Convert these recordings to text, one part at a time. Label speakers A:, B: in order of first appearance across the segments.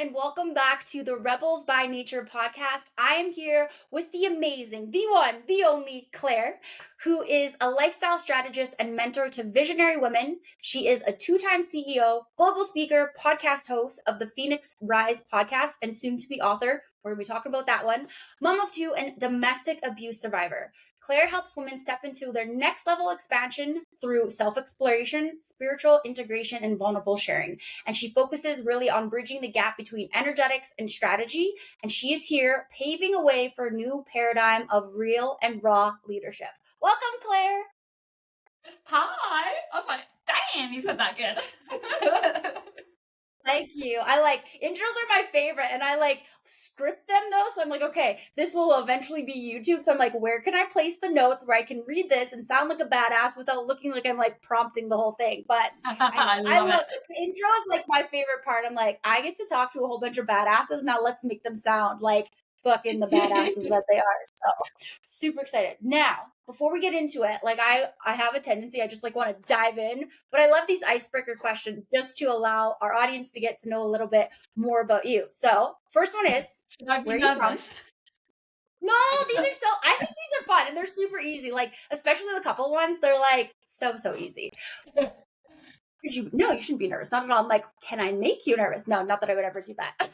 A: and welcome back to the Rebels by Nature podcast. I am here with the amazing, the one, the only Claire, who is a lifestyle strategist and mentor to visionary women. She is a two-time CEO, global speaker, podcast host of the Phoenix Rise podcast, and soon to be author. We're going to be talking about that one. Mom of two and domestic abuse survivor. Claire helps women step into their next level expansion through self-exploration, spiritual integration, and vulnerable sharing. And she focuses really on bridging the gap between energetics and strategy. And she is here paving a way for a new paradigm of real and raw leadership. Welcome, Claire.
B: Hi. I was like, damn, you said that good.
A: Thank you. Intros are my favorite, and I script them though. So I'm like, okay, this will eventually be YouTube. So I'm like, where can I place the notes where I can read this and sound like a badass without looking like I'm prompting the whole thing? But I love it. The intro is my favorite part. I'm like, I get to talk to a whole bunch of badasses. Now let's make them sound like fucking the badasses that they are. So super excited. Now, before we get into it, I have a tendency, I just want to dive in, but I love these icebreaker questions just to allow our audience to get to know a little bit more about you. So first one is, where are you from? No, I think these are fun and they're super easy. Especially the couple ones, they're so easy. No, you shouldn't be nervous. Not at all. I'm like, can I make you nervous? No, not that I would ever do that.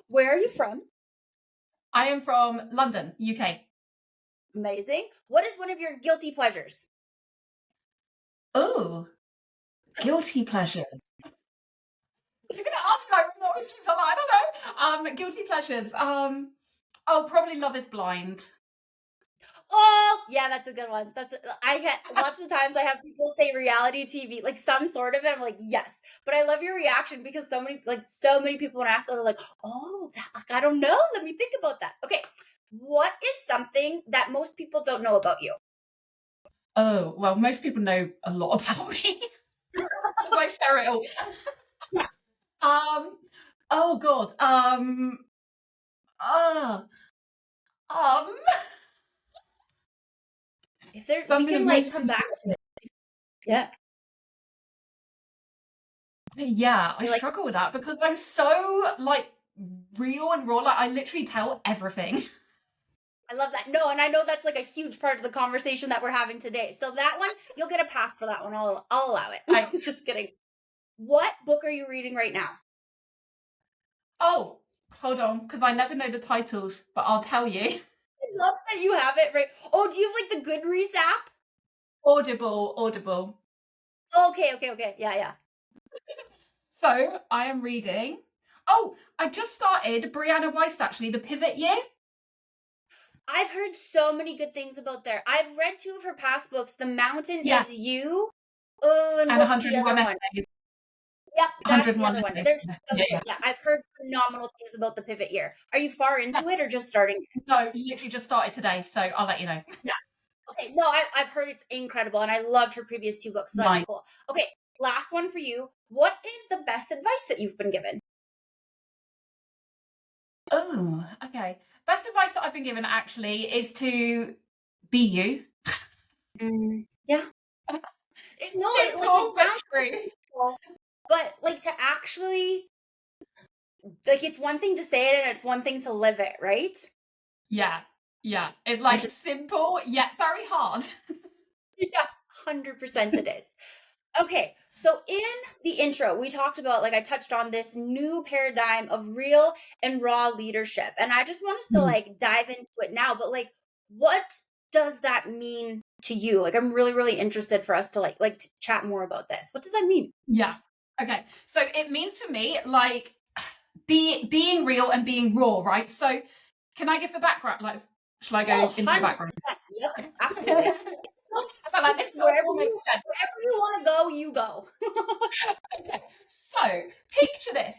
A: Where are you from?
B: I am from London, UK.
A: Amazing. What is one of your guilty pleasures?
B: Oh, guilty pleasures. You're going to ask me what is I don't know. Guilty pleasures. Probably Love is Blind.
A: Oh, yeah, that's a good one. I get lots of times I have people say reality TV, some sort of it. I'm like, yes, but I love your reaction because so many people when I ask that are like, oh, I don't know. Let me think about that. Okay. What is something that most people don't know about you?
B: Oh, well, most people know a lot about me. I share it all. Oh God.
A: If there's, we can come back to it. Yeah.
B: Yeah, I struggle with that because I'm so real and raw. I literally tell everything.
A: I love that. No, and I know that's a huge part of the conversation that we're having today. So that one, you'll get a pass for that one. I'll allow it. Just kidding. What book are you reading right now?
B: Oh, hold on, because I never know the titles, but I'll tell you.
A: I love that you have it right. Oh, do you have the Goodreads app?
B: Audible.
A: Okay. Yeah.
B: So I am reading. Oh, I just started Brianna Weiss, actually, The Pivot Year.
A: I've heard so many good things about there. I've read two of her past books. The Mountain is You. And what's the other one? Yep, that's the other one. There's so good. Yeah, I've heard phenomenal things about The Pivot Year. Are you far into it or just starting?
B: No, literally just started today, so I'll let you know.
A: Yeah. Okay, no, I've heard it's incredible, and I loved her previous two books, so that's cool. Okay, last one for you. What is the best advice that you've been given?
B: Oh, okay. Best advice that I've been given, actually, is to be you.
A: Yeah. It sounds simple, but to actually, it's one thing to say it and it's one thing to live it, right?
B: Yeah. It's simple yet very hard.
A: Yeah, 100% it is. Okay, so in the intro, we talked about, I touched on this new paradigm of real and raw leadership. And I just want us to dive into it now, but what does that mean to you? I'm really, really interested for us to to chat more about this. What does that mean?
B: Yeah. Okay. So it means to me being real and being raw, right? So can I give the background? Shall I go into the background?
A: Yep, absolutely. Wherever you want to go, you go.
B: Okay. So picture this.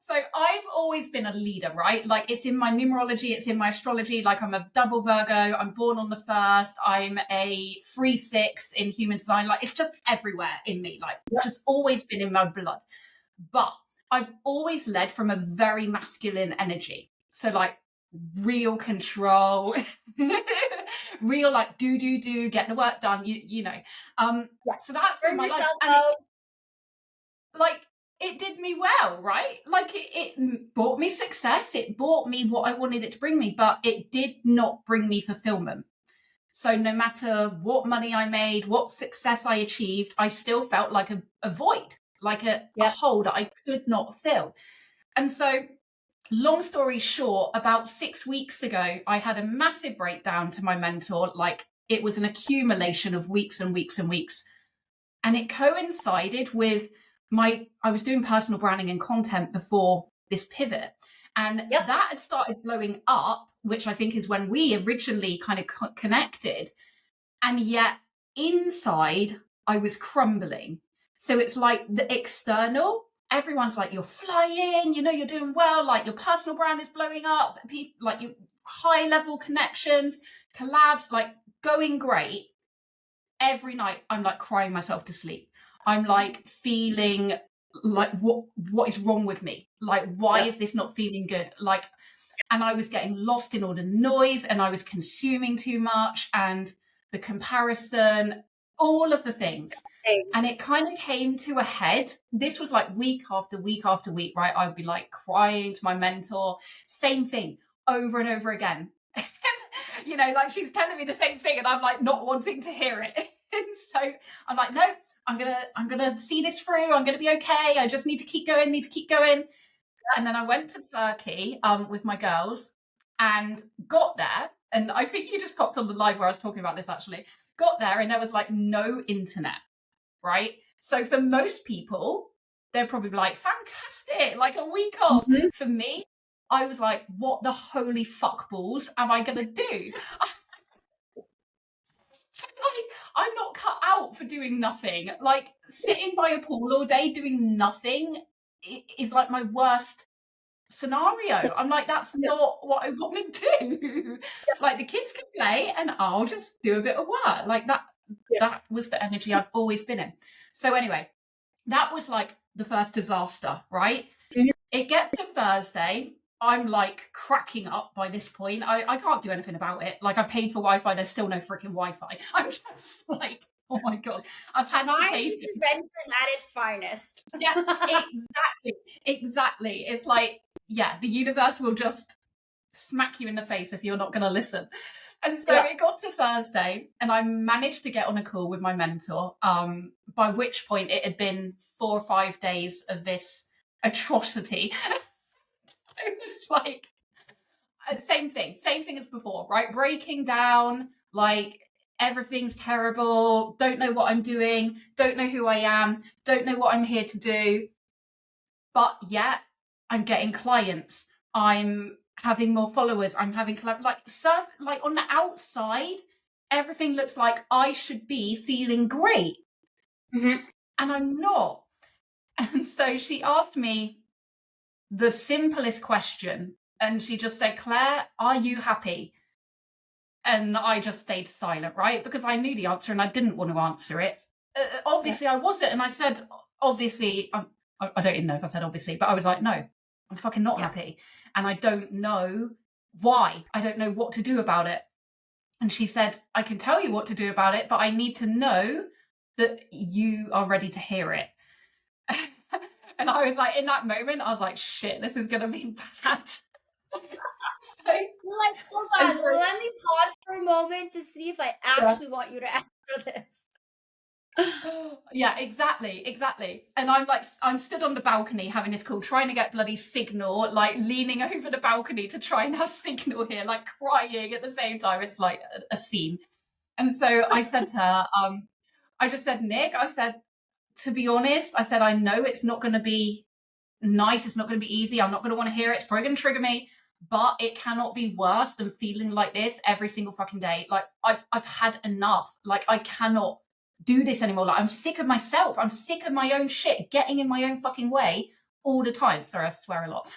B: So I've always been a leader, right? It's in my numerology, it's in my astrology. I'm a double Virgo. I'm born on the 1st. I'm a 3/6 in human design. It's just everywhere in me. Just always been in my blood. But I've always led from a very masculine energy. So real control, real do, get the work done, you know. So that's been my life. it did me well, right? Like it brought me success. It brought me what I wanted it to bring me, but it did not bring me fulfillment. So no matter what money I made, what success I achieved, I still felt like a void, like a
A: Yep.
B: hole that I could not fill. And so, long story short, about 6 weeks ago, I had a massive breakdown to my mentor. Like it was an accumulation of weeks and weeks and weeks. And it coincided with I was doing personal branding and content before this pivot. And
A: Yep.
B: that had started blowing up, which I think is when we originally kind of connected. And yet inside, I was crumbling. So it's like the external, everyone's like, you're flying, you're doing well, like your personal brand is blowing up, people like you high level connections, collabs, like going great. Every night I'm like crying myself to sleep. I'm like feeling like what is wrong with me? Like why is this not feeling good? Like, and I was getting lost in all the noise and I was consuming too much and the comparison, all of the things. And it kind of came to a head. This was like week after week after week, right? I'd be like crying to my mentor, same thing over and over again. Like she's telling me the same thing and I'm like not wanting to hear it. And so I'm like, no, I'm gonna see this through. I'm gonna be okay. I just need to keep going. And then I went to Turkey with my girls and got there. And I think you just popped on the live where I was talking about this actually. Got there and there was like no internet, right? So for most people, they're probably like, fantastic, like a week off.
A: Mm-hmm.
B: For me, I was like, what the holy fuck balls am I going to do? I'm not cut out for doing nothing. Like sitting by a pool all day doing nothing is like my worst scenario. I'm like, that's not what I want to do. Like the kids can play and I'll just do a bit of work. Like that was the energy I've always been in. So anyway, that was like the first disaster, right?
A: Mhm.
B: It gets to Thursday. I'm like cracking up by this point. I can't do anything about it. Like I paid for Wi-Fi. There's still no freaking Wi-Fi. I'm just like, oh my God. I've had to pay
A: intervention at its finest.
B: Yeah, exactly. It's like, yeah, the universe will just smack you in the face if you're not going to listen. And so it got to Thursday and I managed to get on a call with my mentor, by which point it had been 4 or 5 days of this atrocity. It was like, same thing as before, right? Breaking down, like everything's terrible, don't know what I'm doing, don't know who I am, don't know what I'm here to do. But yet I'm getting clients, I'm having more followers, I'm having like on the outside, everything looks like I should be feeling great.
A: Mm-hmm.
B: And I'm not. And so she asked me the simplest question. And she just said, Claire, are you happy? And I just stayed silent, right? Because I knew the answer and I didn't want to answer it. Obviously, I wasn't. And I said, obviously, I don't even know if I said obviously, but I was like, no, I'm fucking not happy. And I don't know why. I don't know what to do about it. And she said, I can tell you what to do about it, but I need to know that you are ready to hear it. And I was like, in that moment, I was like, shit, this is going to be bad.
A: Like, hold on, let me pause for a moment to see if I actually want you to answer this.
B: Yeah, exactly. And I'm stood on the balcony having this call, trying to get bloody signal, like leaning over the balcony to try and have signal here, like crying at the same time. It's like a scene. And so I said to her, I just said, Nick, I said, to be honest, I said, I know it's not going to be nice. It's not going to be easy. I'm not going to want to hear it. It's probably going to trigger me, but it cannot be worse than feeling like this every single fucking day. Like I've had enough. Like I cannot do this anymore. Like I'm sick of myself. I'm sick of my own shit getting in my own fucking way all the time. Sorry, I swear a lot.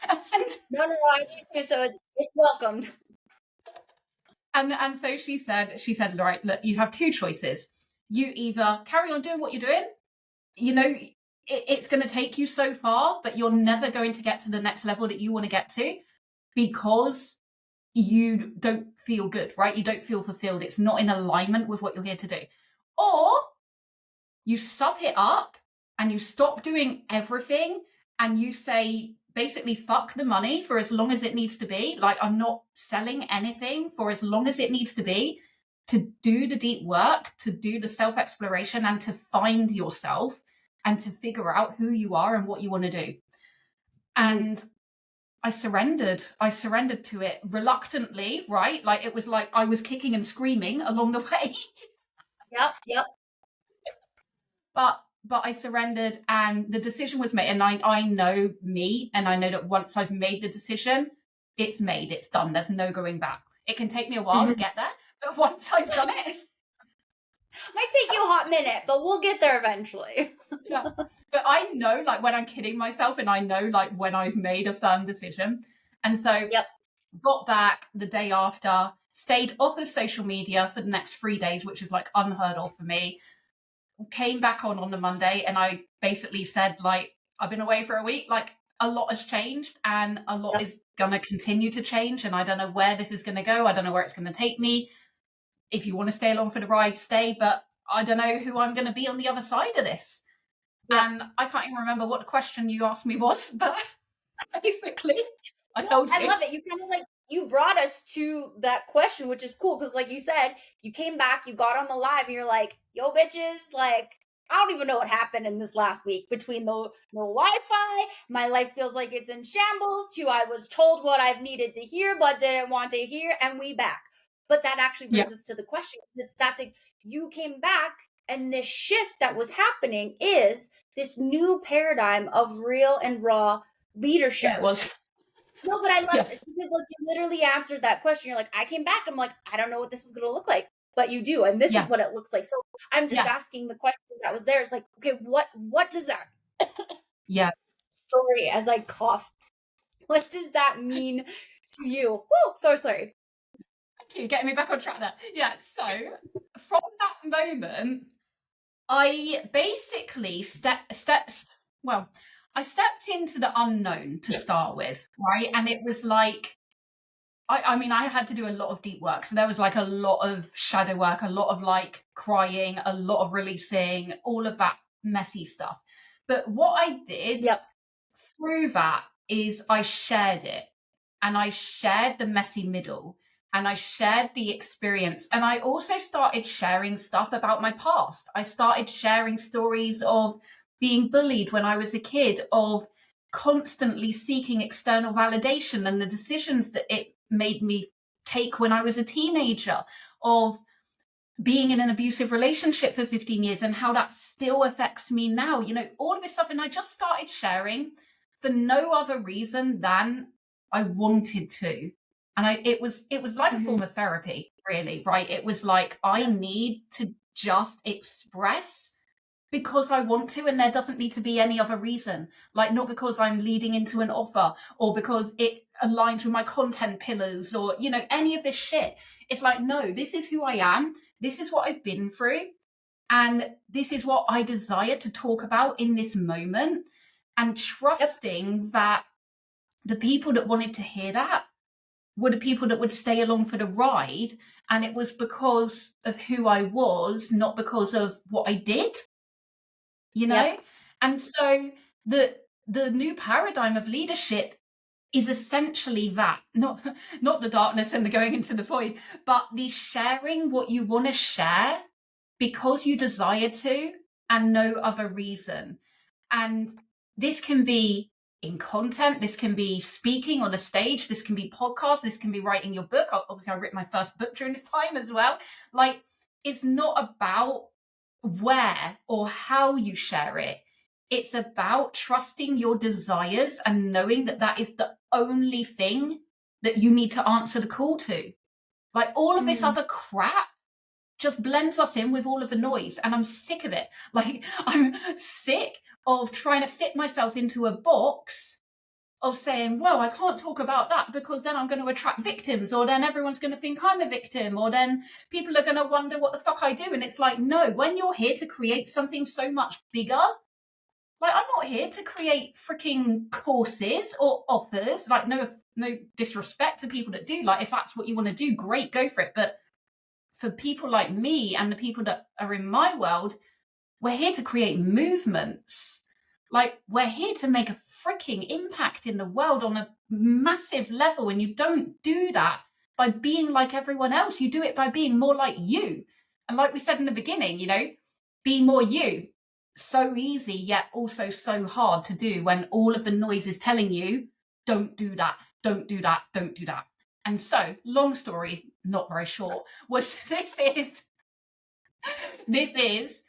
A: No, I need to, so it's welcomed.
B: And so she said, right, look, you have two choices. You either carry on doing what you're doing, it's going to take you so far, but you're never going to get to the next level that you want to get to because you don't feel good, right? You don't feel fulfilled. It's not in alignment with what you're here to do. Or you suck it up and you stop doing everything and you say basically fuck the money for as long as it needs to be, like I'm not selling anything for as long as it needs to be, to do the deep work, to do the self-exploration, and to find yourself and to figure out who you are and what you want to do. And I surrendered to it reluctantly, right? Like it was like I was kicking and screaming along the way.
A: Yep.
B: But I surrendered, and the decision was made. And I know me, and I know that once I've made the decision, it's made, it's done. There's no going back. It can take me a while to get there, but once I've done it,
A: might take you a hot minute, but we'll get there eventually.
B: yeah. But I know, like, when I'm kidding myself, and I know, like, when I've made a firm decision. And so got back the day after, stayed off of social media for the next 3 days, which is like unheard of for me. Came back on the Monday, and I basically said, like, I've been away for a week, like a lot has changed, and a lot is going to continue to change, and I don't know where this is going to go. I don't know where it's going to take me. If you want to stay along for the ride, stay, but I don't know who I'm going to be on the other side of this. And I can't even remember what the question you asked me was, but basically I told you.
A: I love it. You kind of like, you brought us to that question, which is cool, because like you said, you came back, you got on the live, and you're like, yo bitches, like, I don't even know what happened in this last week between the no Wi-Fi, my life feels like it's in shambles, to I was told what I've needed to hear but didn't want to hear, and we back. But that actually brings us to the question. That's like, you came back, and this shift that was happening is this new paradigm of real and raw leadership.
B: Yeah, it was.
A: No, but I love it because like you literally answered that question. You're like, I came back. I'm like, I don't know what this is going to look like, but you do, and this is what it looks like. So I'm just asking the question that was there. It's like, okay, what does that? Sorry, as I cough. What does that mean to you? Woo, so sorry.
B: Thank you, getting me back on track there. Yeah. So from that moment, I basically I stepped into the unknown to start with, right? And it was like, I mean, I had to do a lot of deep work. So there was like a lot of shadow work, a lot of like crying, a lot of releasing, all of that messy stuff. But what I did through that is I shared it, and I shared the messy middle, and I shared the experience. And I also started sharing stuff about my past. I started sharing stories of being bullied when I was a kid, of constantly seeking external validation and the decisions that it made me take when I was a teenager, of being in an abusive relationship for 15 years and how that still affects me now, you know, all of this stuff. And I just started sharing for no other reason than I wanted to. And it was like a form of therapy, really, right? It was like, I need to just express because I want to, and there doesn't need to be any other reason. Like, not because I'm leading into an offer, or because it aligns with my content pillars, or, you know, any of this shit. It's like, no, this is who I am. This is what I've been through. And this is what I desire to talk about in this moment. And trusting that the people that wanted to hear that were the people that would stay along for the ride. And it was because of who I was, not because of what I did. You know? And so the new paradigm of leadership is essentially that, not the darkness and the going into the void, but the sharing what you want to share because you desire to, and no other reason. And this can be in content, this can be speaking on a stage, this can be podcasts, this can be writing your book. Obviously, I wrote my first book during this time as well. Like, it's not about where or how you share it. It's about trusting your desires and knowing that that is the only thing that you need to answer the call to. Like, all of this other crap just blends us in with all of the noise, and I'm sick of it. Like, I'm sick of trying to fit myself into a box of saying, well, I can't talk about that because then I'm going to attract victims, or then everyone's going to think I'm a victim, or then people are going to wonder what the fuck I do. And it's like, no, when you're here to create something so much bigger, like, I'm not here to create freaking courses or offers. Like, no disrespect to people that do. Like, if that's what you want to do, great, go for it. But for people like me and the people that are in my world, we're here to create movements. Like, we're here to make a freaking impact in the world on a massive level. And you don't do that by being like everyone else. You do it by being more like you. And like we said in the beginning, be more you. So easy, yet also so hard to do when all of the noise is telling you, don't do that, don't do that, don't do that. And so, long story, not very short, was this is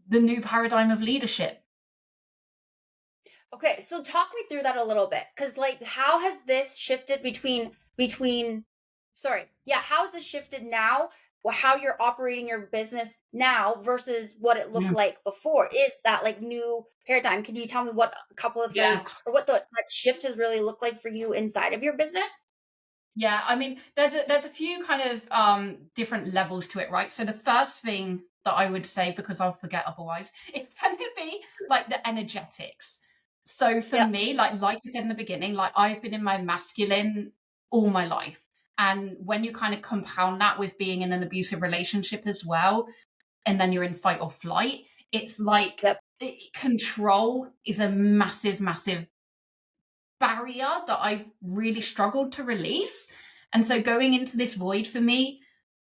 B: the new paradigm of leadership.
A: Okay, so talk me through that a little bit, because how has this shifted how has this shifted now, or how you're operating your business now versus what it looked
B: Mm.
A: like before? Is that new paradigm? Can you tell me what a couple of
B: Yeah.
A: those, or what that shift has really looked like for you inside of your business?
B: Yeah, I mean, there's a few kind of different levels to it, right? So the first thing that I would say, because I'll forget otherwise, is going to be like the energetics. So for
A: Yeah.
B: me, like you said in the beginning, like I've been in my masculine all my life. And when you kind of compound that with being in an abusive relationship as well, and then you're in fight or flight, it's like
A: Yep.
B: control is a massive, massive barrier that I've really struggled to release. And so going into this void for me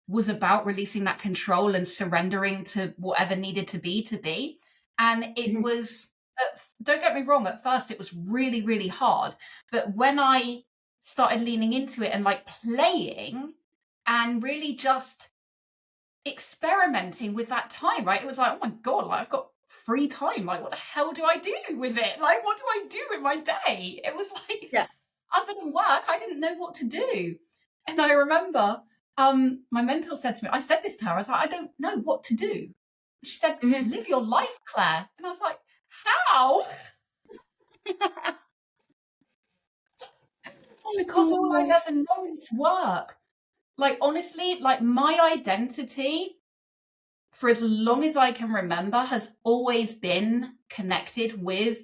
B: was about releasing that control and surrendering to whatever needed to be. And it
A: Mhm.
B: was, don't get me wrong, at first it was really, really hard. But when I started leaning into it and like playing and really just experimenting with that time, right? It was like, oh my God, like I've got free time. Like, what the hell do I do with it? Like, what do I do in my day? It was like,
A: Yeah.
B: other than work, I didn't know what to do. And I remember my mentor said to me, I said this to her, I was like, I don't know what to do. She said,
A: Mhm.
B: live your life, Claire. And I was like, how? Because all I've ever known is work. Like, honestly, like my identity for as long as I can remember has always been connected with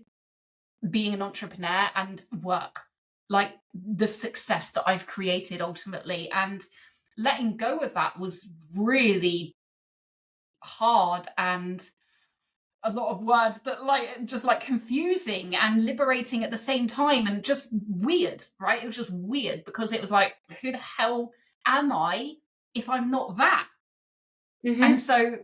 B: being an entrepreneur and work, like the success that I've created ultimately. And letting go of that was really hard, and a lot of words that like just like confusing and liberating at the same time, and just weird, right? It was just weird because it was like, who the hell am I if I'm not that? And
A: Mhm.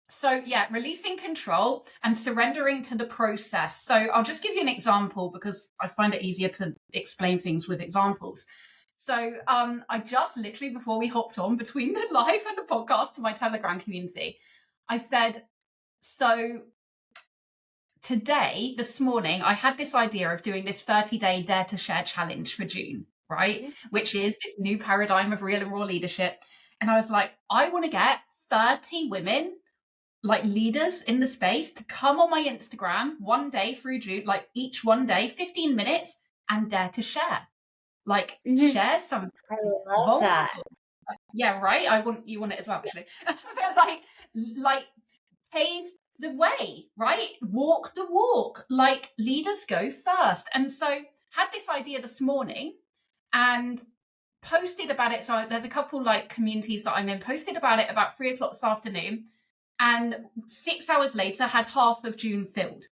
B: so yeah, releasing control and surrendering to the process. So I'll just give you an example because I find it easier to explain things with examples. So I just literally, before we hopped on between the live and the podcast to my Telegram community, I said, so today, this morning, I had this idea of doing this 30-day Dare to Share challenge for June, right?
A: Mhm.
B: Which is this new paradigm of real and raw leadership. And I was like, I want to get 30 women, like leaders in the space, to come on my Instagram one day through June, like each one day, 15 minutes, and dare to share. Like
A: Mhm.
B: share something
A: I love
B: vulnerable.
A: that.
B: Yeah, right. You want it as well, actually. like pave the way, right? Walk the walk. Like leaders go first. And so had this idea this morning and posted about it. So there's a couple like communities that I'm in, posted about it about 3:00 this afternoon. And 6 hours later had half of June filled.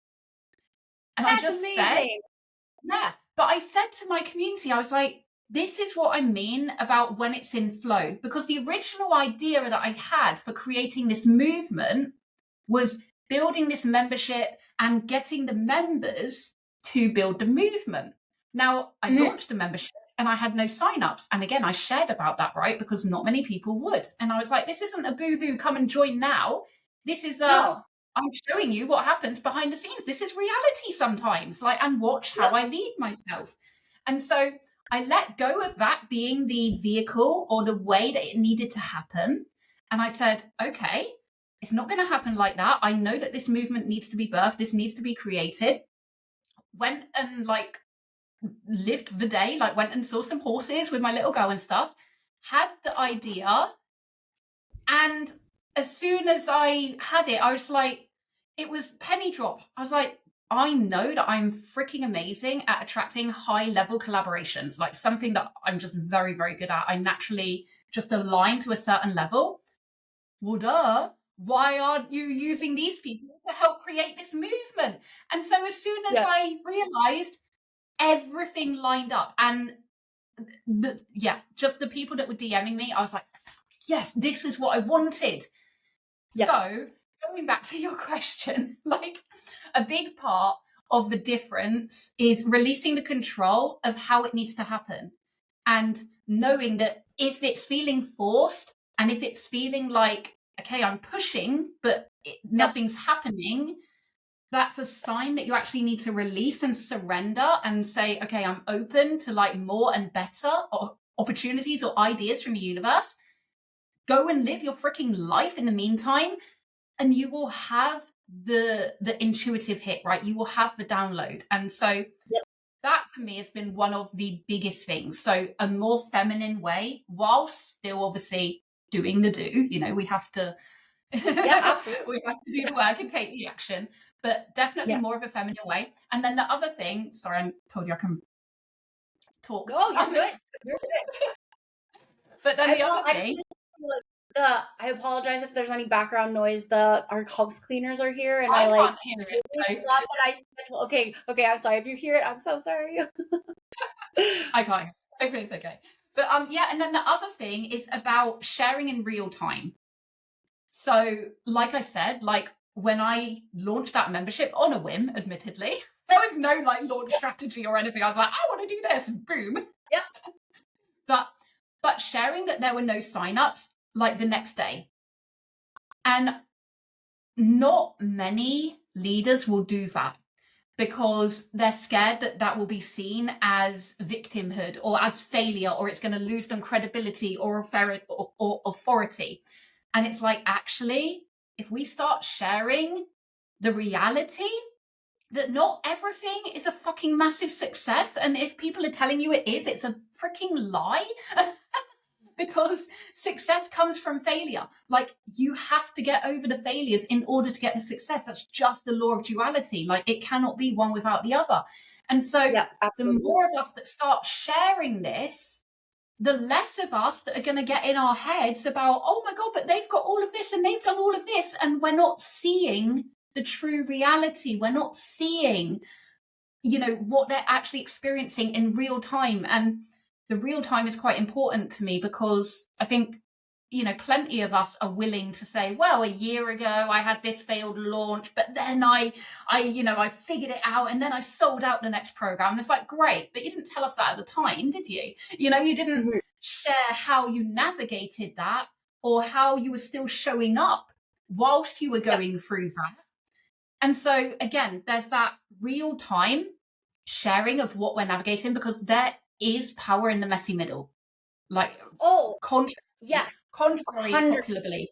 B: And I
A: That's
B: just said,
A: amazing.
B: yeah, but I said to my community, I was like, this is what I mean about when it's in flow. Because the original idea that I had for creating this movement was building this membership and getting the members to build the movement. Now, I
A: Mhm.
B: launched the membership and I had no signups. And again, I shared about that, right? Because not many people would. And I was like, this isn't a boohoo, come and join now. This is
A: No.
B: I'm showing you what happens behind the scenes. This is reality sometimes, like, and watch how
A: Yep.
B: I lead myself. And so I let go of that being the vehicle or the way that it needed to happen. And I said, okay, it's not going to happen like that. I know that this movement needs to be birthed. This needs to be created. Went and like lived the day, like went and saw some horses with my little girl and stuff. Had the idea. And as soon as I had it, I was like, it was penny drop. I was like, I know that I'm freaking amazing at attracting high level collaborations, like something that I'm just very, very good at. I naturally just align to a certain level. Well, duh. Why aren't you using these people to help create this movement. And so as soon as I realized, everything lined up, and just the people that were DMing me, I was like, yes, this is what I wanted. Yes. So going back to your question, like a big part of the difference is releasing the control of how it needs to happen, and knowing that if it's feeling forced and if it's feeling like, okay, I'm pushing, but nothing's happening, that's a sign that you actually need to release and surrender and say, okay, I'm open to like more and better opportunities or ideas from the universe. Go and live your freaking life in the meantime, and you will have the intuitive hit, right? You will have the download. And so that for me has been one of the biggest things. So a more feminine way, while still obviously doing the do, you know, we have to absolutely. We have to do the work and take the action, but definitely more of a feminine way. And then the other thing, sorry, I told you I can talk.
A: Oh, you're good. You're good.
B: But then the other thing,
A: I apologize if there's any background noise. Our house cleaners are here, and I
B: can't hear it.
A: Really thought that okay, I'm sorry if you hear it. I'm so sorry.
B: Okay, hopefully it's okay. But and then the other thing is about sharing in real time. So, like I said, like when I launched that membership on a whim, admittedly, there was no like launch strategy or anything. I was like, I want to do this, boom. Yeah. But sharing that there were no signups like the next day. And not many leaders will do that because they're scared that that will be seen as victimhood or as failure, or it's going to lose them credibility or authority. And it's like, actually, if we start sharing the reality that not everything is a fucking massive success, and if people are telling you it is, it's a freaking lie. Because success comes from failure. Like, you have to get over the failures in order to get the success. That's just the law of duality. Like, it cannot be one without the other. And so the more of us that start sharing this, the less of us that are going to get in our heads about, oh my God, but they've got all of this and they've done all of this. And we're not seeing the true reality. We're not seeing, you know, what they're actually experiencing in real time. And the real time is quite important to me because I think, you know, plenty of us are willing to say, well, a year ago I had this failed launch, but then I figured it out and then I sold out the next program. And it's like, great, but you didn't tell us that at the time, did you? You know, you didn't share how you navigated that or how you were still showing up whilst you were going through that. And so again, there's that real time sharing of what we're navigating, because there is power in the messy middle. Like, contrary to popular belief.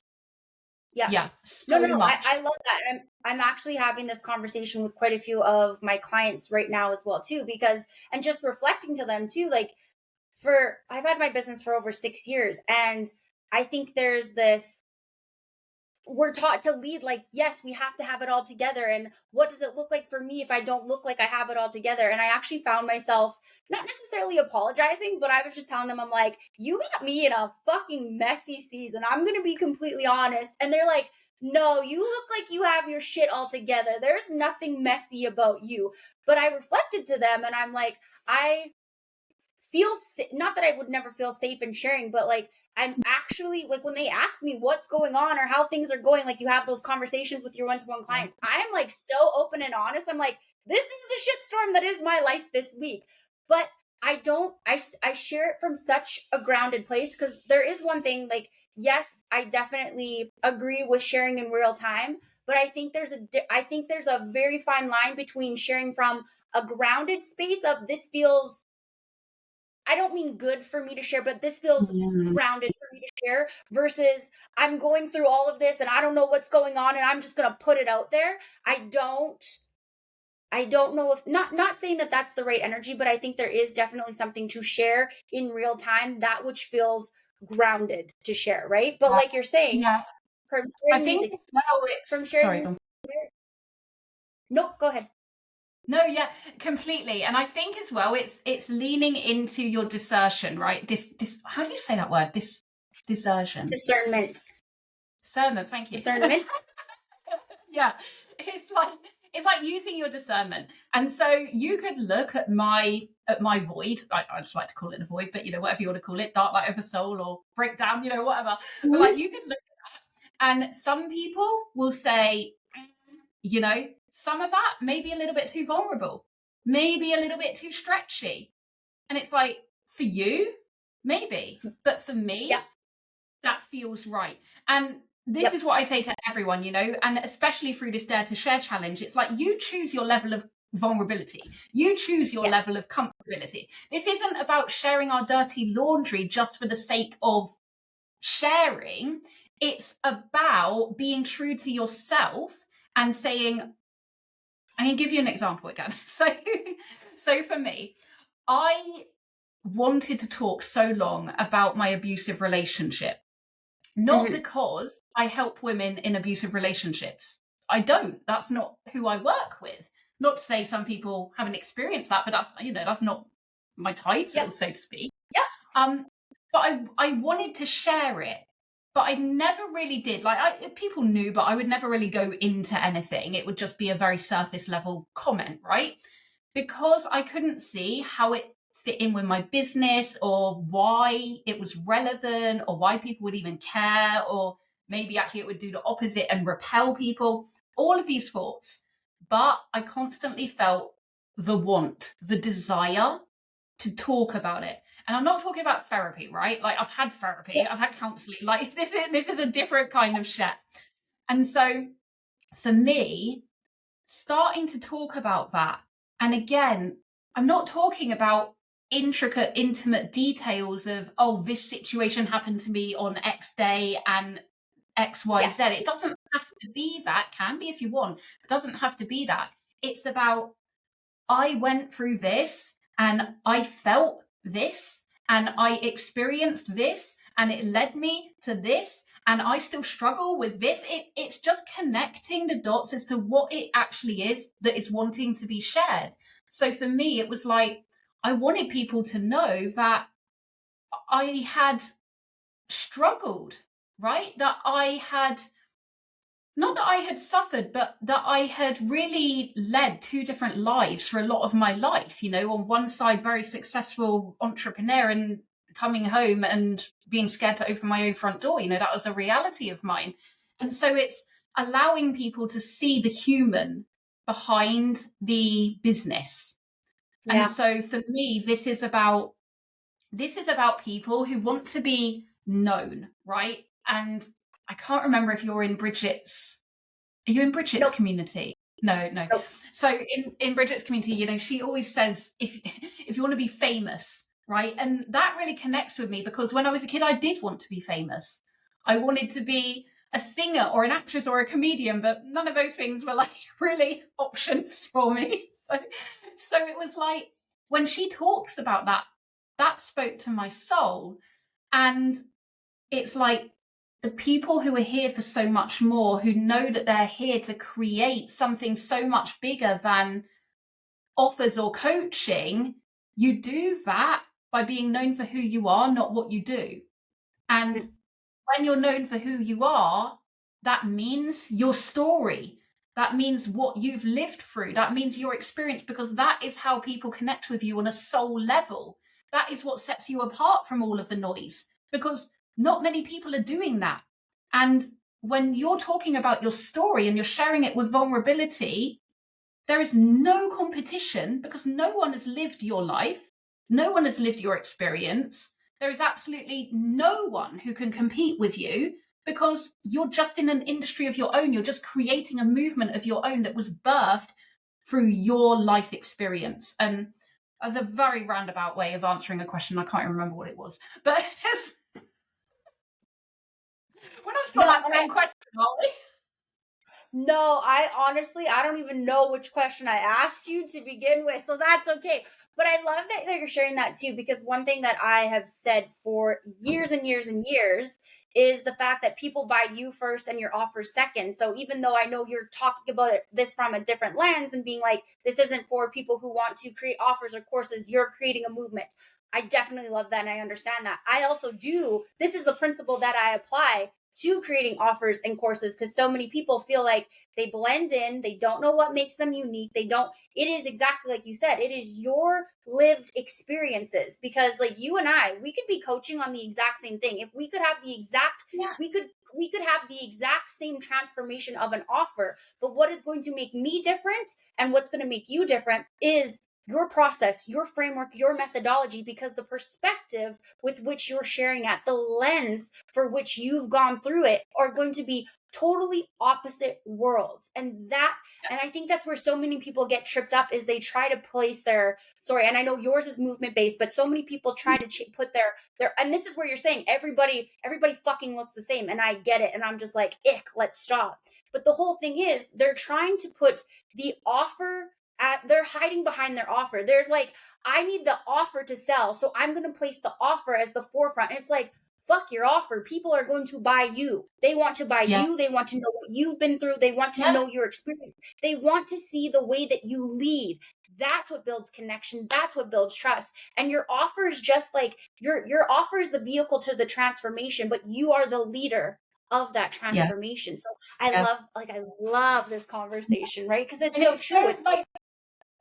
A: Yeah.
B: So
A: no.
B: much.
A: I love that. And I'm actually having this conversation with quite a few of my clients right now as well too, because, and just reflecting to them too, like I've had my business for over 6 years, and I think there's this, we're taught to lead like, yes, we have to have it all together. And what does it look like for me if I don't look like I have it all together? And I actually found myself not necessarily apologizing, but I was just telling them, I'm like, you got me in a fucking messy season. I'm going to be completely honest. And they're like, no, you look like you have your shit all together. There's nothing messy about you. But I reflected to them and I'm like, I feel, not that I would never feel safe in sharing, but like, I'm actually like, when they ask me what's going on or how things are going, like you have those conversations with your one-to-one clients, I'm like so open and honest. I'm like, this is the shitstorm that is my life this week. But I share it from such a grounded place, because there is one thing, like, yes, I definitely agree with sharing in real time, but I think there's a very fine line between sharing from a grounded space of, this feels, I don't mean good for me to share, but this feels grounded for me to share, versus I'm going through all of this and I don't know what's going on and I'm just going to put it out there. I don't know if, not saying that that's the right energy, but I think there is definitely something to share in real time, that which feels grounded to share, right? But like you're saying, from sharing nope, go ahead.
B: No, yeah, completely. And I think as well, it's leaning into your discernment, right? How do you say that word? Discernment.
A: Discernment.
B: Discernment, thank you.
A: Discernment.
B: Yeah. It's like using your discernment. And so you could look at my void. I just like to call it a void, but whatever you want to call it, dark night of a soul or breakdown, whatever. But like you could look at that, and some people will say, some of that maybe a little bit too vulnerable, maybe a little bit too stretchy. And it's like, for you, maybe, but for me,
A: Yeah.
B: that feels right. And this
A: Yep.
B: is what I say to everyone, and especially through this Dare to Share challenge, it's like you choose your level of vulnerability. You choose your
A: Yes.
B: level of comfortability. This isn't about sharing our dirty laundry just for the sake of sharing. It's about being true to yourself and saying, I'm going to give you an example again. So for me, I wanted to talk so long about my abusive relationship, not because I help women in abusive relationships. I don't. That's not who I work with. Not to say some people haven't experienced that, but that's not my title, so to speak.
A: Yeah.
B: But I wanted to share it, but I never really did. Like people knew, but I would never really go into anything. It would just be a very surface level comment, right? Because I couldn't see how it fit in with my business or why it was relevant or why people would even care, or maybe actually it would do the opposite and repel people. All of these thoughts. But I constantly felt the want, the desire to talk about it. And I'm not talking about therapy, right? Like I've had therapy, I've had counseling. Like this is a different kind of shit. And so for me, starting to talk about that, and again, I'm not talking about intricate, intimate details of, oh, this situation happened to me on X day and XYZ.
A: Yeah.
B: It doesn't have to be that. Can be if you want. It doesn't have to be that. It's about, I went through this and I felt this and I experienced this and it led me to this and I still struggle with this. It's just connecting the dots as to what it actually is that is wanting to be shared. So for me, it was like, I wanted people to know that I had struggled, right? That I had, not that I had suffered, but that I had really led two different lives for a lot of my life. On one side, very successful entrepreneur and coming home and being scared to open my own front door. That was a reality of mine. And so it's allowing people to see the human behind the business.
A: Yeah.
B: And so for me, this is about people who want to be known, right? And I can't remember if you're in Bridget's. Are you in Bridget's
A: Nope.
B: community? No.
A: Nope.
B: So in Bridget's community, she always says, if you want to be famous, right? And that really connects with me because when I was a kid, I did want to be famous. I wanted to be a singer or an actress or a comedian, but none of those things were like really options for me. So it was like when she talks about that spoke to my soul. And it's like the people who are here for so much more, who know that they're here to create something so much bigger than offers or coaching, you do that by being known for who you are, not what you do. And when you're known for who you are, that means your story. That means what you've lived through. That means your experience, because that is how people connect with you on a soul level. That is what sets you apart from all of the noise, because not many people are doing that. And when you're talking about your story and you're sharing it with vulnerability, there is no competition because no one has lived your life. No one has lived your experience. There is absolutely no one who can compete with you because you're just in an industry of your own. You're just creating a movement of your own that was birthed through your life experience. And as a very roundabout way of answering a question, I can't remember what it was, but we're not still that same question, are we?
A: No, I don't even know which question I asked you to begin with, so that's okay. But I love that you're sharing that too, because one thing that I have said for years and years and years is the fact that people buy you first and your offer second. So even though I know you're talking about this from a different lens and being like, this isn't for people who want to create offers or courses, you're creating a movement. I definitely love that and I understand that. I also do. This is the principle that I apply to creating offers and courses, because so many people feel like they blend in, they don't know what makes them unique, they don't, it is exactly like you said, it is your lived experiences. Because like you and I, we could be coaching on the exact same thing. If we could have the exact,
B: Yeah.
A: we could have the exact same transformation of an offer, but what is going to make me different and what's going to make you different is your process, your framework, your methodology, because the perspective with which you're sharing at, the lens for which you've gone through it, are going to be totally opposite worlds. And I think that's where so many people get tripped up, is they try to place their story. And I know yours is movement based, but so many people try to put their, and this is where you're saying everybody fucking looks the same. And I get it. And I'm just like, ick, let's stop. But the whole thing is, they're trying to put the offer they're hiding behind their offer. They're like, I need the offer to sell, so I'm going to place the offer as the forefront. And it's like, fuck your offer. People are going to buy you. They want to buy you. They want to know what you've been through. They want to know your experience. They want to see the way that you lead. That's what builds connection. That's what builds trust. And your offer is just like, your offer is the vehicle to the transformation, but you are the leader of that transformation. So I love this conversation, right? Because it's so true. It's
B: like,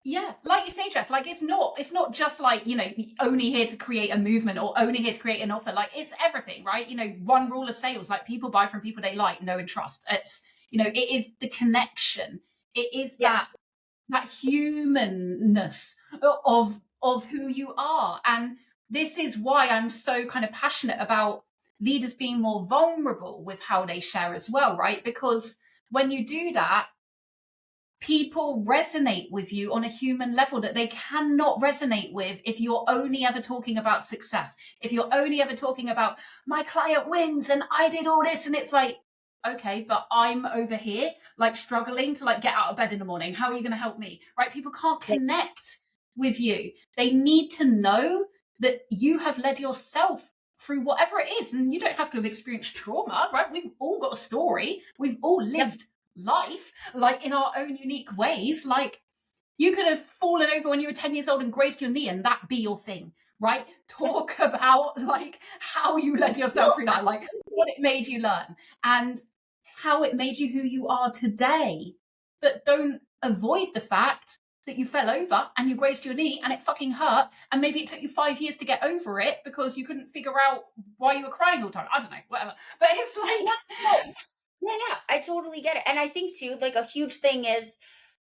B: yeah, like you say, Jess, like it's not just like, only here to create a movement or only here to create an offer. Like, it's everything, right? One rule of sales, like, people buy from people they like, know, and trust. It's, it is the connection. It is that humanness of who you are. And this is why I'm so kind of passionate about leaders being more vulnerable with how they share as well, right? Because when you do that, people resonate with you on a human level that they cannot resonate with if you're only ever talking about success. If you're only ever talking about, my client wins and I did all this, and it's like, okay, but I'm over here like struggling to like get out of bed in the morning. How are you going to help me? Right? People can't connect with you. They need to know that you have led yourself through whatever it is, and you don't have to have experienced trauma, right? We've all got a story. We've all lived life, like, in our own unique ways. Like, you could have fallen over when you were 10 years old and grazed your knee, and that be your thing, right? Talk about like how you led yourself through that, like what it made you learn and how it made you who you are today. But don't avoid the fact that you fell over and you grazed your knee and it fucking hurt, and maybe it took you 5 years to get over it because you couldn't figure out why you were crying all the time. I don't know, whatever. But it's like,
A: yeah, I totally get it. And I think too, like, a huge thing is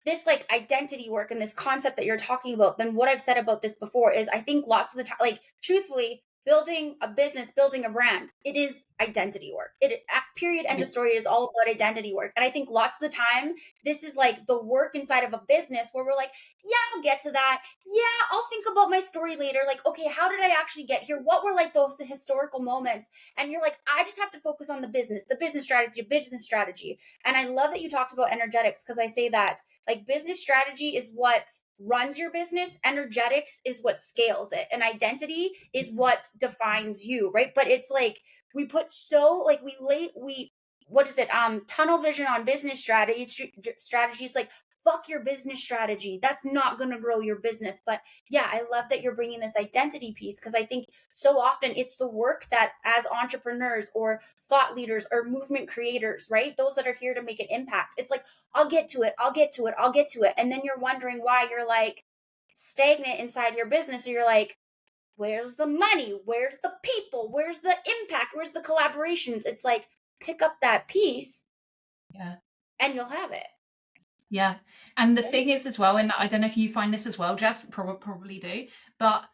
A: this, like, identity work and this concept that you're talking about. Then what I've said about this before is, I think lots of the time, like, truthfully, building a business, building a brand, it is identity work. It, period, end of story, is all about identity work. And I think lots of the time, this is like the work inside of a business where we're like, yeah, I'll get to that. Yeah, I'll think about my story later. Like, okay, how did I actually get here? What were like those historical moments? And you're like, I just have to focus on the business strategy. And I love that you talked about energetics, because I say that, like, business strategy is what runs your business, energetics is what scales it, and identity is what defines you, right? But it's like, we put so, like, what is it, tunnel vision on business strategies. Like, fuck your business strategy, that's not going to grow your business. But yeah, I love that you're bringing this identity piece, because I think so often it's the work that, as entrepreneurs or thought leaders or movement creators, right, those that are here to make an impact, it's like, I'll get to it, and then you're wondering why you're like stagnant inside your business, or you're like, where's the money, where's the people, where's the impact, where's the collaborations? It's like, pick up that piece, and you'll have it.
B: Yeah. And the thing is as well, and I don't know if you find this as well, Jess, probably do, but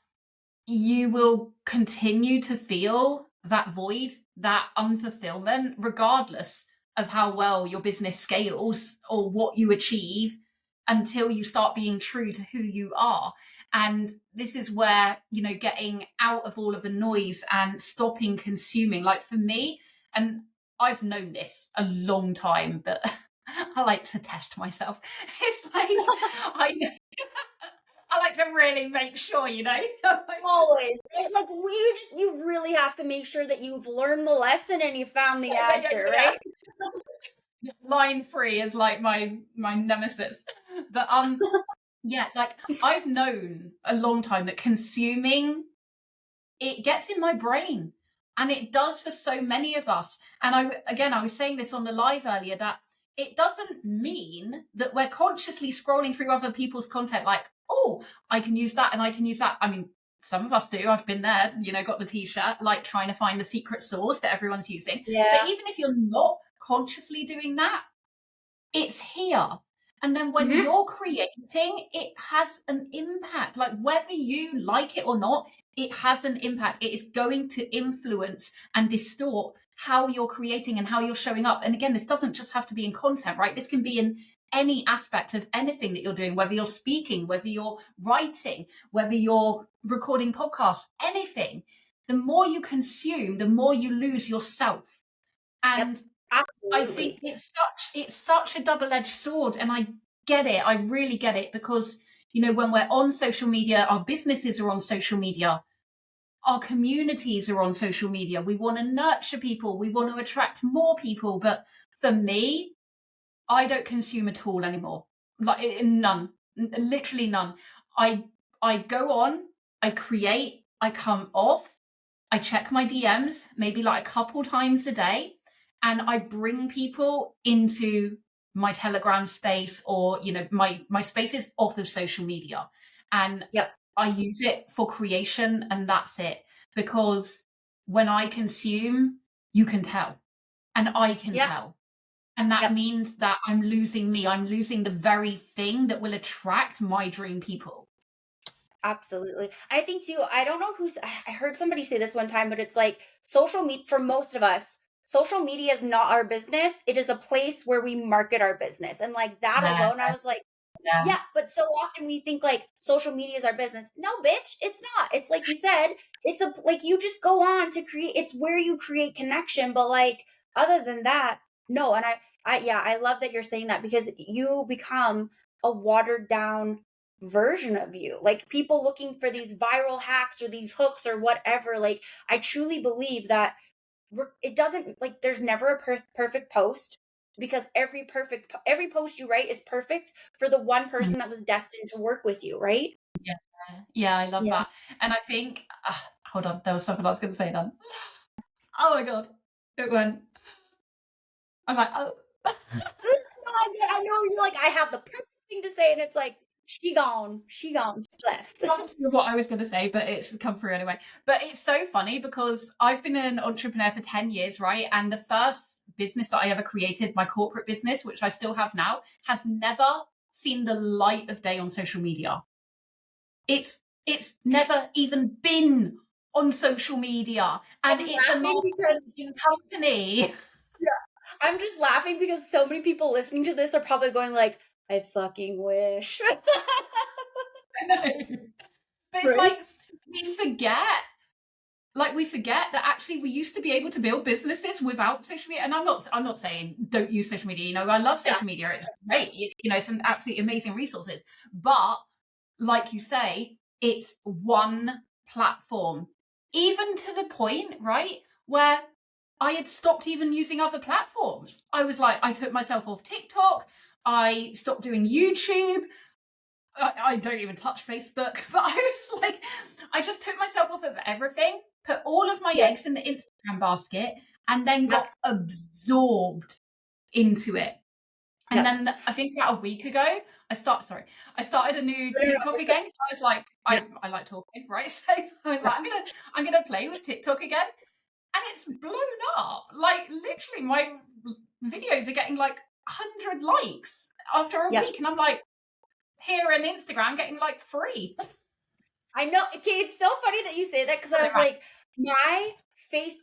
B: you will continue to feel that void, that unfulfillment, regardless of how well your business scales or what you achieve, until you start being true to who you are. And this is where, getting out of all of the noise and stopping consuming, like, for me, and I've known this a long time, but I like to test myself. It's like, I know. I like to really make sure,
A: Always, right? Like, you really have to make sure that you've learned the lesson and you found the answer, right?
B: Line 3 is like my nemesis. But yeah, like, I've known a long time that consuming, it gets in my brain. And it does for so many of us. And I was saying this on the live earlier, that it doesn't mean that we're consciously scrolling through other people's content like, oh, I can use that and I can use that. I mean, some of us do. I've been there, got the t-shirt, like trying to find the secret sauce that everyone's using.
A: Yeah.
B: But even if you're not consciously doing that, it's here. And then when you're creating, it has an impact. Like whether you like it or not, it has an impact. It is going to influence and distort how you're creating and how you're showing up. And again, this doesn't just have to be in content, right? This can be in any aspect of anything that you're doing, whether you're speaking, whether you're writing, whether you're recording podcasts, anything. The more you consume, the more you lose yourself. And
A: absolutely.
B: I think it's such a double-edged sword, and I get it. I really get it, because when we're on social media, our businesses are on social media, our communities are on social media. We want to nurture people, we want to attract more people. But for me, I don't consume at all anymore. Like none, literally none. I go on, I create, I come off, I check my DMs maybe like a couple times a day, and I bring people into my Telegram space, or my spaces off of social media, and I use it for creation, and that's it. Because when I consume, you can tell, and I can tell, and that means that I'm losing me. I'm losing the very thing that will attract my dream people.
A: Absolutely. I think too, I don't know I heard somebody say this one time, but it's like social media, for most of us, social media is not our business. It is a place where we market our business. And like that alone, I was like, yeah, but so often we think like social media is our business. No, bitch, it's not. It's like you said, it's like you just go on to create, it's where you create connection. But like, other than that, no. And I love that you're saying that, because you become a watered down version of you. Like people looking for these viral hacks or these hooks or whatever. Like I truly believe that it doesn't, like there's never a perfect post, because every post you write is perfect for the one person that was destined to work with you, right?
B: Yeah, I love that. And I think hold on, there was something I was going to say then. Oh my god, it went. I was like, oh.
A: I know, you're like, I have the perfect thing to say, and it's like, she gone, she left.
B: What I was going to say, but it's come through anyway. But it's so funny, because I've been an entrepreneur for 10 years, right? And the first business that I ever created, my corporate business, which I still have now, has never seen the light of day on social media. It's never even been on social media, and it's a marketing company.
A: Yeah, I'm just laughing because so many people listening to this are probably going like, I fucking wish.
B: I know. But it's like we forget that actually we used to be able to build businesses without social media. And I'm not saying don't use social media. I love social media. It's great. It's an absolutely amazing resources. But like you say, it's one platform, even to the point, right, where I had stopped even using other platforms. I was like, I took myself off TikTok. I stopped doing YouTube. I don't even touch Facebook, but I was like, I just took myself off of everything, put all of my eggs in the Instagram basket, and then got absorbed into it. And then I think about a week ago, I started a new TikTok again. I was like, I like talking, right? So I was like, I'm gonna play with TikTok again, and it's blown up. Like literally, my videos are getting like 100 likes after a week, and I'm like, here on Instagram getting like 3.
A: I know. Okay, it's so funny that you say that, because I was like,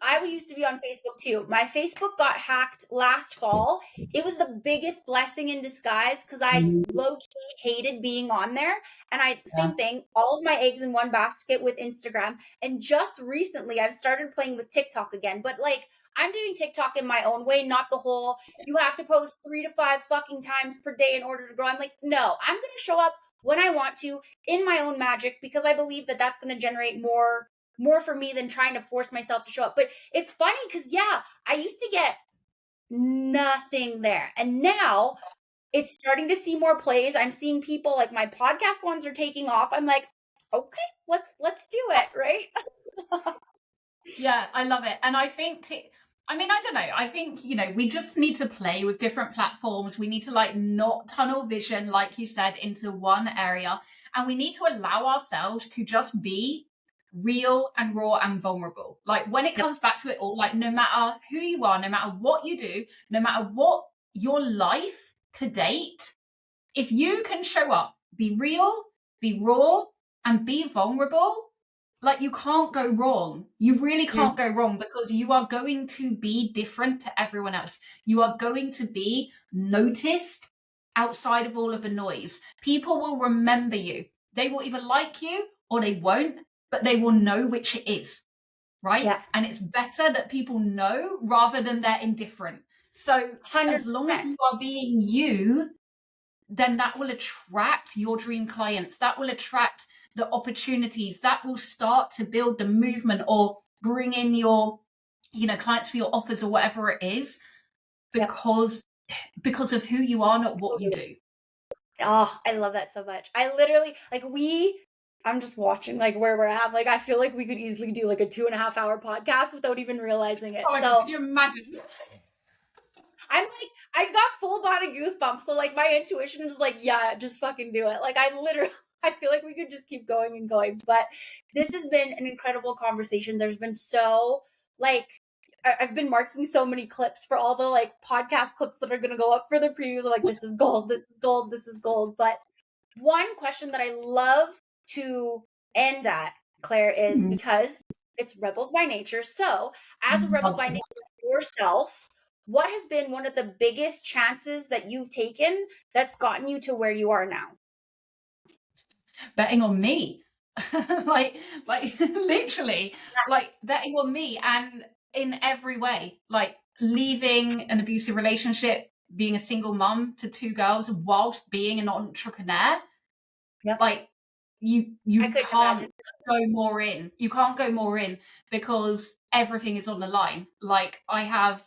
A: I used to be on Facebook too. My Facebook got hacked last fall. It was the biggest blessing in disguise, because I low-key hated being on there. And same thing, all of my eggs in one basket with Instagram. And just recently I've started playing with TikTok again. But like, I'm doing TikTok in my own way, not the whole, you have to post 3 to 5 fucking times per day in order to grow. I'm like, no, I'm going to show up when I want to, in my own magic, because I believe that that's going to generate more for me than trying to force myself to show up. But it's funny because I used to get nothing there, and now it's starting to see more plays. I'm seeing people, like my podcast ones are taking off. I'm like, okay, let's do it, right?
B: Yeah, I love it. And I think, I mean, I don't know. I think, you know, we just need to play with different platforms. We need to like not tunnel vision, like you said, into one area. And we need to allow ourselves to just be real and raw and vulnerable. Like when it
A: Yep.
B: comes back to it all, like no matter who you are, no matter what you do, no matter what your life to date, if you can show up, be real, be raw, and be vulnerable, like you can't go wrong. You really can't go wrong because you are going to be different to everyone else. You are going to be noticed outside of all of the noise. People will remember you. They will either like you or they won't, but they will know which it is, right?
A: Yeah.
B: And it's better that people know rather than they're indifferent. So as long as
A: 100%.
B: you are being you, then that will attract your dream clients. That will attract the opportunities. That will start to build the movement or bring in your, you know, clients for your offers or whatever it is,
A: Yep.
B: because of who you are, not what you do.
A: Oh, I love that so much. I literally like I'm just watching like where we're at. Like I feel like we could easily do like a 2.5 hour podcast without even realizing it.
B: Oh my God,
A: So
B: can you imagine?
A: I'm like, I got full body goosebumps. So like my intuition is like, yeah, just fucking do it. Like I literally I feel like we could just keep going and going. But this has been an incredible conversation. There's been so like I've been marking so many clips for all the like podcast clips that are gonna go up for the previews. Like this is gold, this is gold, this is gold. But one question that I love to end at, Claire, is because it's rebels by nature. So, as a rebel by nature yourself, what has been one of the biggest chances that you've taken that's gotten you to where you are now?
B: Betting on me. like literally, like betting on me and in every way, like leaving an abusive relationship, being a single mum to 2 girls whilst being an entrepreneur.
A: Yep.
B: Like you
A: I couldn't
B: can't
A: imagine.
B: go more in. You can't go more in because everything is on the line. Like I have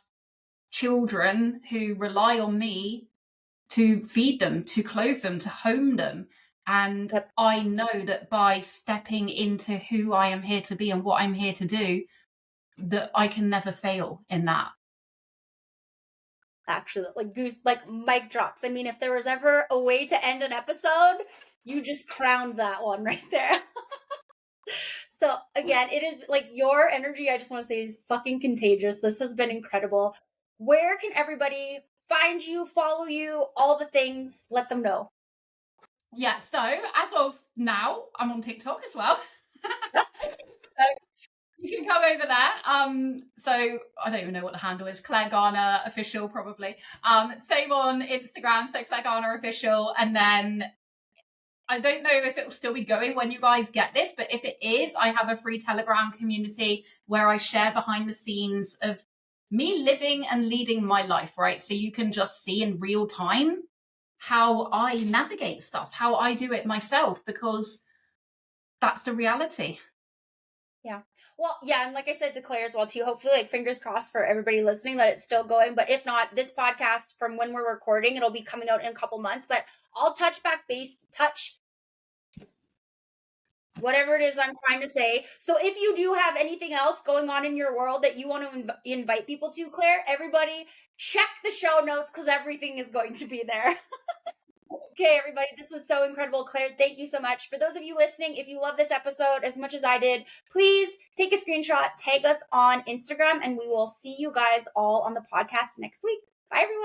B: children who rely on me to feed them, to clothe them, to home them. And
A: Yep.
B: I know that by stepping into who I am here to be and what I'm here to do, that I can never fail in that.
A: Actually, like goose, like mic drops. I mean, if there was ever a way to end an episode, you just crowned that one right there. So again, it is like your energy, I just want to say, is fucking contagious. This has been incredible. Where can everybody find you, follow you, all the things? Let them know.
B: Yeah, so as of now, I'm on TikTok as well. So you can come over there. So I don't even know what the handle is. Clare Garner official, probably. Same on Instagram, so Clare Garner official. And then I don't know if it will still be going when you guys get this, but if it is, I have a free Telegram community where I share behind the scenes of me living and leading my life, right? So you can just see in real time how I navigate stuff, how I do it myself, because that's the reality.
A: Yeah. Well, yeah, and like I said to Claire as well too, hopefully like fingers crossed for everybody listening that it's still going. But if not, this podcast from when we're recording, it'll be coming out in a couple months. But I'll touch whatever it is I'm trying to say. So if you do have anything else going on in your world that you want to invite people to, Claire, everybody check the show notes because everything is going to be there. Okay, everybody, this was so incredible. Claire, thank you so much. For those of you listening, if you love this episode as much as I did, please take a screenshot, tag us on Instagram, and we will see you guys all on the podcast next week. Bye, everyone.